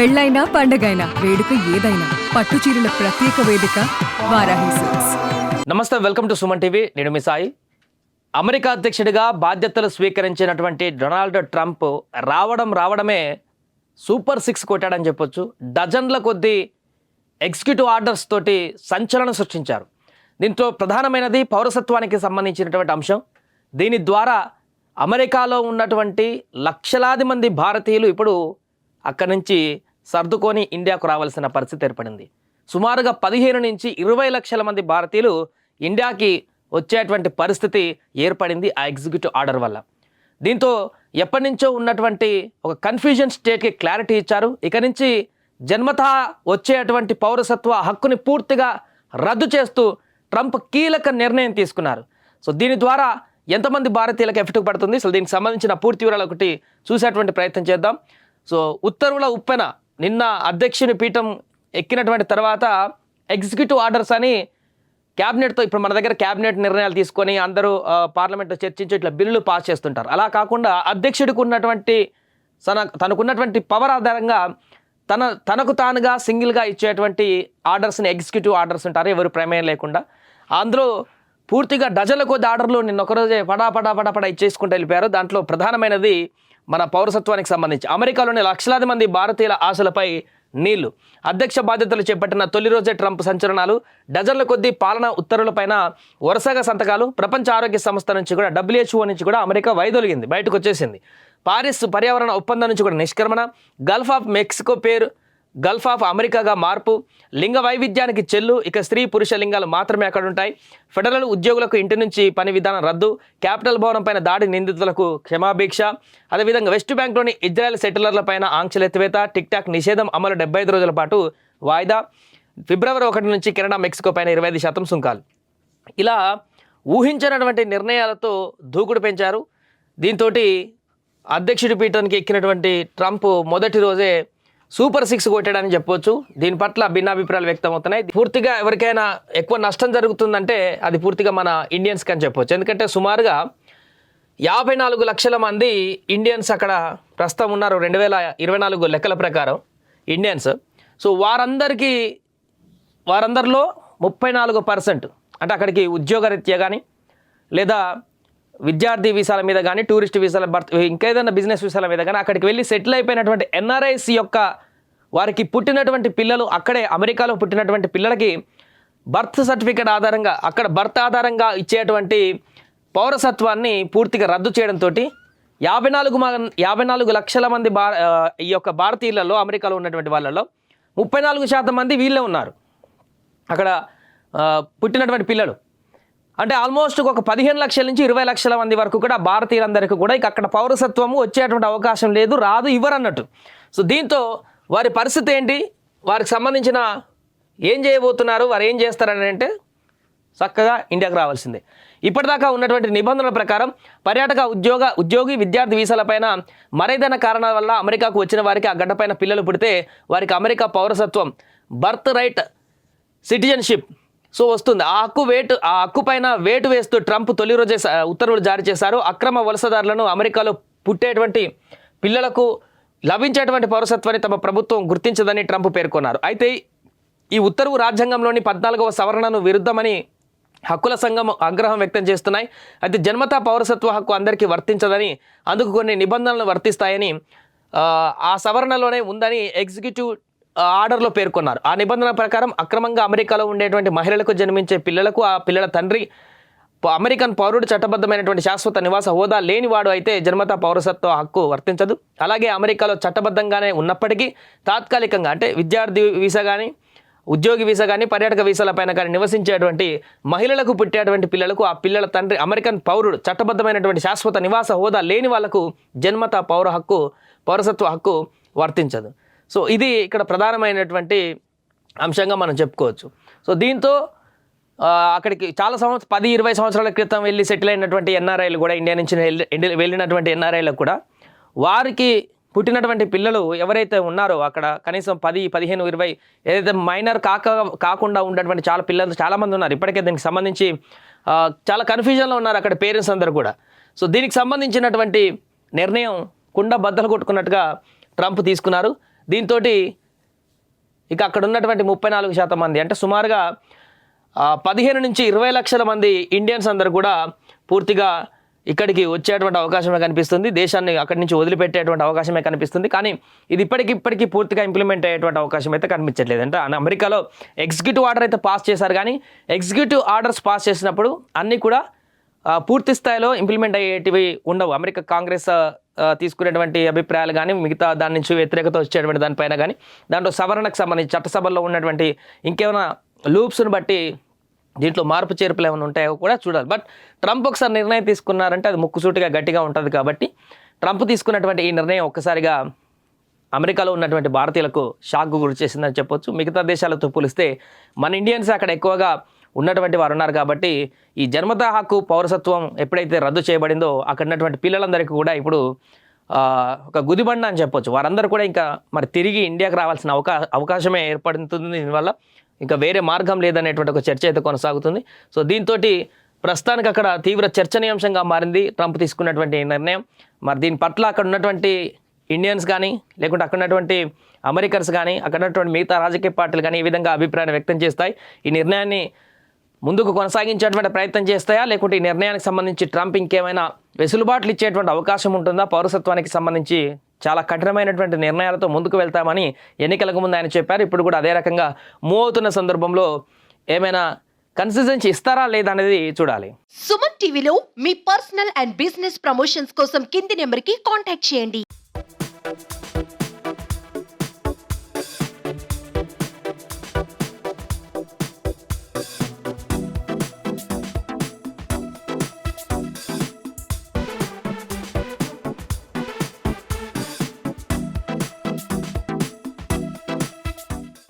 పెళ్ళైనా పండగైనా వేడుక ఏదైనా పట్టు చీరల ప్రత్యేక వేదిక వారాహి సిల్క్స్. నమస్తే, వెల్కమ్ టు సుమన్ టీవీ. నేను మీ సాయి. అమెరికా అధ్యక్షుడిగా బాధ్యతలు స్వీకరించినటువంటి డొనాల్డ్ ట్రంప్ రావడమే సూపర్ సిక్స్ కొట్టాడని చెప్పొచ్చు. డజన్ల కొద్దీ ఎగ్జిక్యూటివ్ ఆర్డర్స్ తోటి సంచలనం సృష్టించారు. దీంతో ప్రధానమైనది పౌరసత్వానికి సంబంధించినటువంటి అంశం. దీని ద్వారా అమెరికాలో ఉన్నటువంటి లక్షలాది మంది భారతీయులు ఇప్పుడు అక్కడి నుంచి సర్దుకొని ఇండియాకు రావాల్సిన పరిస్థితి ఏర్పడింది. సుమారుగా 15 నుంచి 20 లక్షల మంది భారతీయులు ఇండియాకి వచ్చేటువంటి పరిస్థితి ఏర్పడింది ఆ ఎగ్జిక్యూటివ్ ఆర్డర్ వల్ల. దీంతో ఎప్పటి నుంచో ఉన్నటువంటి ఒక కన్ఫ్యూజన్ స్టేట్కి క్లారిటీ ఇచ్చారు. ఇక నుంచి జన్మతః వచ్చేటువంటి పౌరసత్వ హక్కుని పూర్తిగా రద్దు చేస్తూ ట్రంప్ కీలక నిర్ణయం తీసుకున్నారు. సో దీని ద్వారా ఎంతమంది భారతీయులకు ఎఫెక్ట్ పడుతుంది, సో దీనికి సంబంధించిన పూర్తి వివరాలు ఒకటి చూసేటువంటి ప్రయత్నం చేద్దాం. సో ఉత్తర్వుల ఉప్పెన నిన్న అధ్యక్షుని పీఠం ఎక్కినటువంటి తర్వాత ఎగ్జిక్యూటివ్ ఆర్డర్స్ అని క్యాబినెట్తో, ఇప్పుడు మన దగ్గర క్యాబినెట్ నిర్ణయాలు తీసుకొని అందరూ పార్లమెంట్లో చర్చించి ఇట్లా బిల్లులు పాస్ చేస్తుంటారు. అలా కాకుండా అధ్యక్షుడికి ఉన్నటువంటి తనకున్నటువంటి పవర్ ఆధారంగా తనకు తానుగా సింగిల్గా ఇచ్చేటువంటి ఆర్డర్స్ని ఎగ్జిక్యూటివ్ ఆర్డర్స్ ఉంటారు, ఎవరు ప్రమేయం లేకుండా. అందులో పూర్తిగా డజన్ల కొద్ది ఆర్డర్లు నిన్న ఒకరోజే పడా ఇచ్చేసుకుంటూ వెళ్ళిపోయారు. దాంట్లో ప్రధానమైనది మన పౌరసత్వానికి సంబంధించి అమెరికాలోని లక్షలాది మంది భారతీయుల ఆశలపై నీళ్లు. అధ్యక్ష బాధ్యతలు చేపట్టిన తొలి రోజే ట్రంప్ సంచలనాలు. డజన్ల కొద్దీ పాలనా ఉత్తర్వులపైన వరుసగా సంతకాలు. ప్రపంచ ఆరోగ్య సంస్థ నుంచి కూడా, WHO నుంచి కూడా అమెరికా వైదొలిగింది, బయటకు వచ్చేసింది. పారిస్ పర్యావరణ ఒప్పందం నుంచి కూడా నిష్క్రమణ. గల్ఫ్ ఆఫ్ మెక్సికో పేరు గల్ఫ్ ఆఫ్ అమెరికాగా మార్పు. లింగ వైవిధ్యానికి చెల్లు, ఇక స్త్రీ పురుష లింగాలు మాత్రమే అక్కడ ఉంటాయి. ఫెడరల్ ఉద్యోగులకు ఇంటి నుంచి పని విధానం రద్దు. క్యాపిటల్ భవనం పైన దాడి నిందితులకు క్షమాభిక్ష. అదేవిధంగా వెస్ట్ బ్యాంక్లోని ఇజ్రాయెల్ సెటిలర్లపైన ఆంక్షల ఎత్తివేత. టిక్ టాక్ నిషేధం అమలు 75 రోజుల పాటు వాయిదా. ఫిబ్రవరి 1 నుంచి కెనడా మెక్సికో పైన 25% సుంకాలు. ఇలా ఊహించినటువంటి నిర్ణయాలతో దూకుడు పెంచారు. దీంతో అధ్యక్షుడి పీఠానికి ఎక్కినటువంటి ట్రంప్ మొదటి రోజే సూపర్ సిక్స్ కొట్టాడని చెప్పొచ్చు. దీని పట్ల భిన్నాభిప్రాయాలు వ్యక్తమవుతున్నాయి. పూర్తిగా ఎవరికైనా ఎక్కువ నష్టం జరుగుతుందంటే అది పూర్తిగా మన ఇండియన్స్కి అని చెప్పొచ్చు. ఎందుకంటే సుమారుగా 54 లక్షల మంది ఇండియన్స్ అక్కడ ప్రస్తుతం ఉన్నారు 2024 లెక్కల ప్రకారం ఇండియన్స్. సో వారందరిలో 34% అంటే అక్కడికి ఉద్యోగరీత్యా కానీ, లేదా విద్యార్థి వీసాల మీద కానీ, టూరిస్ట్ వీసాల ఇంకేదైనా బిజినెస్ వీసాల మీద కానీ అక్కడికి వెళ్ళి సెటిల్ అయిపోయినటువంటి NRIs యొక్క వారికి పుట్టినటువంటి పిల్లలు, అక్కడే అమెరికాలో పుట్టినటువంటి పిల్లలకి బర్త్ సర్టిఫికేట్ ఆధారంగా, అక్కడ బర్త్ ఆధారంగా ఇచ్చేటువంటి పౌరసత్వాన్ని పూర్తిగా రద్దు చేయడంతో 54 లక్షల మంది ఈ యొక్క భారతీయులలో, అమెరికాలో ఉన్నటువంటి వాళ్ళలో 34% మంది వీళ్ళే ఉన్నారు అక్కడ పుట్టినటువంటి పిల్లలు. అంటే ఆల్మోస్ట్ ఒక 15 లక్షల నుంచి 20 లక్షల మంది వరకు కూడా భారతీయులందరికీ కూడా ఇక అక్కడ పౌరసత్వము వచ్చేటువంటి అవకాశం లేదు, రాదు, ఇవ్వరన్నట్టు. సో దీంతో వారి పరిస్థితి ఏంటి, వారికి సంబంధించిన ఏం చేయబోతున్నారు, వారు ఏం చేస్తారని అంటే చక్కగా ఇండియాకు రావాల్సిందే. ఇప్పటిదాకా ఉన్నటువంటి నిబంధనల ప్రకారం పర్యాటక ఉద్యోగి విద్యార్థి వీసాలపైన మరేదైనా కారణాల వల్ల అమెరికాకు వచ్చిన వారికి ఆ గడ్డపైన పిల్లలు పుడితే వారికి అమెరికా పౌరసత్వం, బర్త్ రైట్, సిటిజన్షిప్ సో వస్తుంది. ఆ హక్కు పైన వేటు వేస్తూ ట్రంప్ తొలి రోజే ఉత్తర్వులు జారీ చేశారు. అక్రమ వలసదారులను, అమెరికాలో పుట్టేటువంటి పిల్లలకు లభించేటువంటి పౌరసత్వాన్ని తమ ప్రభుత్వం గుర్తించదని ట్రంప్ పేర్కొన్నారు. అయితే ఈ ఉత్తర్వు రాజ్యాంగంలోని 14వ సవరణను విరుద్ధమని హక్కుల సంఘం ఆగ్రహం వ్యక్తం చేస్తున్నాయి. అయితే జన్మతా పౌరసత్వ హక్కు అందరికీ వర్తించదని, అందుకు కొన్ని నిబంధనలు వర్తిస్తాయని ఆ సవరణలోనే ఉందని ఎగ్జిక్యూటివ్ ఆర్డర్లో పేర్కొన్నారు. ఆ నిబంధనల ప్రకారం అక్రమంగా అమెరికాలో ఉండేటువంటి మహిళలకు జన్మించే పిల్లలకు ఆ పిల్లల తండ్రి అమెరికన్ పౌరుడు, చట్టబద్ధమైనటువంటి శాశ్వత నివాస హోదా లేనివాడు అయితే జన్మతా పౌరసత్వ హక్కు వర్తించదు. అలాగే అమెరికాలో చట్టబద్ధంగానే ఉన్నప్పటికీ తాత్కాలికంగా అంటే విద్యార్థి వీసా కానీ, ఉద్యోగి వీసా కానీ, పర్యాటక వీసాల పైన కానీ నివసించేటువంటి మహిళలకు పుట్టేటువంటి పిల్లలకు ఆ పిల్లల తండ్రి అమెరికన్ పౌరుడు, చట్టబద్ధమైనటువంటి శాశ్వత నివాస హోదా లేని వాళ్లకు జన్మతా పౌరసత్వ హక్కు వర్తించదు. సో ఇది ఇక్కడ ప్రధానమైనటువంటి అంశంగా మనం చెప్పుకోవచ్చు. సో దీంతో అక్కడికి చాలా 10-20 సంవత్సరాల క్రితం వెళ్ళి సెటిల్ అయినటువంటి NRIలు కూడా, ఇండియా నుంచి వెళ్ళినటువంటి NRIలకు కూడా వారికి పుట్టినటువంటి పిల్లలు ఎవరైతే ఉన్నారో అక్కడ కనీసం 10, 15, 20 ఏదైతే మైనర్ కాకుండా ఉన్నటువంటి చాలామంది ఉన్నారు. ఇప్పటికే దీనికి సంబంధించి చాలా కన్ఫ్యూజన్లో ఉన్నారు అక్కడ పేరెంట్స్ అందరూ కూడా. సో దీనికి సంబంధించినటువంటి నిర్ణయం కుండ బద్దలు కొట్టుకున్నట్టుగా ట్రంప్ తీసుకున్నారు. దీంతో ఇక అక్కడ ఉన్నటువంటి 34% మంది అంటే సుమారుగా 15 నుంచి 20 లక్షల మంది ఇండియన్స్ అందరూ కూడా పూర్తిగా ఇక్కడికి వచ్చేటువంటి అవకాశమే కనిపిస్తుంది. దేశాన్ని అక్కడి నుంచి వదిలిపెట్టేటువంటి అవకాశమే కనిపిస్తుంది. కానీ ఇది ఇప్పటికీ పూర్తిగా ఇంప్లిమెంట్ అయ్యేటువంటి అవకాశం అయితే కనిపించట్లేదు. అంటే అమెరికాలో ఎగ్జిక్యూటివ్ ఆర్డర్ అయితే పాస్ చేశారు, కానీ ఎగ్జిక్యూటివ్ ఆర్డర్స్ పాస్ చేసినప్పుడు అన్నీ కూడా పూర్తి స్థాయిలో ఇంప్లిమెంట్ అయ్యేటివి ఉండవు. అమెరికా కాంగ్రెస్ తీసుకునేటువంటి అభిప్రాయాలు కానీ మిగతా దాని నుంచి వ్యతిరేకత వచ్చేటువంటి దానిపైన కానీ దాంట్లో సవరణకు సంబంధించి చట్టసభల్లో ఉన్నటువంటి ఇంకేమైనా లూప్స్ను బట్టి దీంట్లో మార్పు చేర్పులు ఏమైనా ఉంటాయో కూడా చూడాలి. బట్ ట్రంప్ ఒకసారి నిర్ణయం తీసుకున్నారంటే అది ముక్కుసూటిగా గట్టిగా ఉంటుంది. కాబట్టి ట్రంప్ తీసుకున్నటువంటి ఈ నిర్ణయం ఒక్కసారిగా అమెరికాలో ఉన్నటువంటి భారతీయులకు షాక్కు గురి చేసిందని చెప్పొచ్చు. మిగతా దేశాలతో పోలిస్తే మన ఇండియన్స్ అక్కడ ఎక్కువగా ఉన్నటువంటి వారు ఉన్నారు. కాబట్టి ఈ జన్మతా హక్కు పౌరసత్వం ఎప్పుడైతే రద్దు చేయబడిందో అక్కడ ఉన్నటువంటి పిల్లలందరికీ కూడా ఇప్పుడు ఒక గుదిబండ అని చెప్పొచ్చు. వారందరూ కూడా ఇంకా మరి తిరిగి ఇండియాకి రావాల్సిన అవకాశమే ఏర్పడుతుంది. దీనివల్ల ఇంకా వేరే మార్గం లేదనేటువంటి ఒక చర్చ అయితే కొనసాగుతుంది. సో దీంతో ప్రస్తుతానికి అక్కడ తీవ్ర చర్చనీయాంశంగా మారింది ట్రంప్ తీసుకున్నటువంటి నిర్ణయం. మరి దీని పట్ల అక్కడ ఉన్నటువంటి ఇండియన్స్ కానీ లేకుంటే అక్కడ ఉన్నటువంటి అమెరికన్స్ కానీ అక్కడ ఉన్నటువంటి మిగతా రాజకీయ పార్టీలు కానీ ఈ విధంగా అభిప్రాయాన్ని వ్యక్తం చేస్తాయి. ఈ నిర్ణయాన్ని ముందుకు కొనసాగించేటువంటి ప్రయత్నం చేస్తాయా, లేకుంటే ఈ నిర్ణయానికి సంబంధించి ట్రంప్ ఇంకేమైనా వెసులుబాట్లు ఇచ్చేటువంటి అవకాశం ఉంటుందా? పౌరసత్వానికి సంబంధించి చాలా కఠినమైనటువంటి నిర్ణయాలతో ముందుకు వెళ్తామని ఎన్నికలకు ముందు ఆయన చెప్పారు. ఇప్పుడు కూడా అదే రకంగా మూవ్ అవుతున్న సందర్భంలో ఏమైనా కన్సిస్టెన్సీ ఇస్తారా లేదా అనేది చూడాలి. సుమన్ టీవీలో మీ పర్సనల్ అండ్ బిజినెస్ ప్రమోషన్స్ కోసం కింది నెంబర్కి కాంటాక్ట్ చేయండి.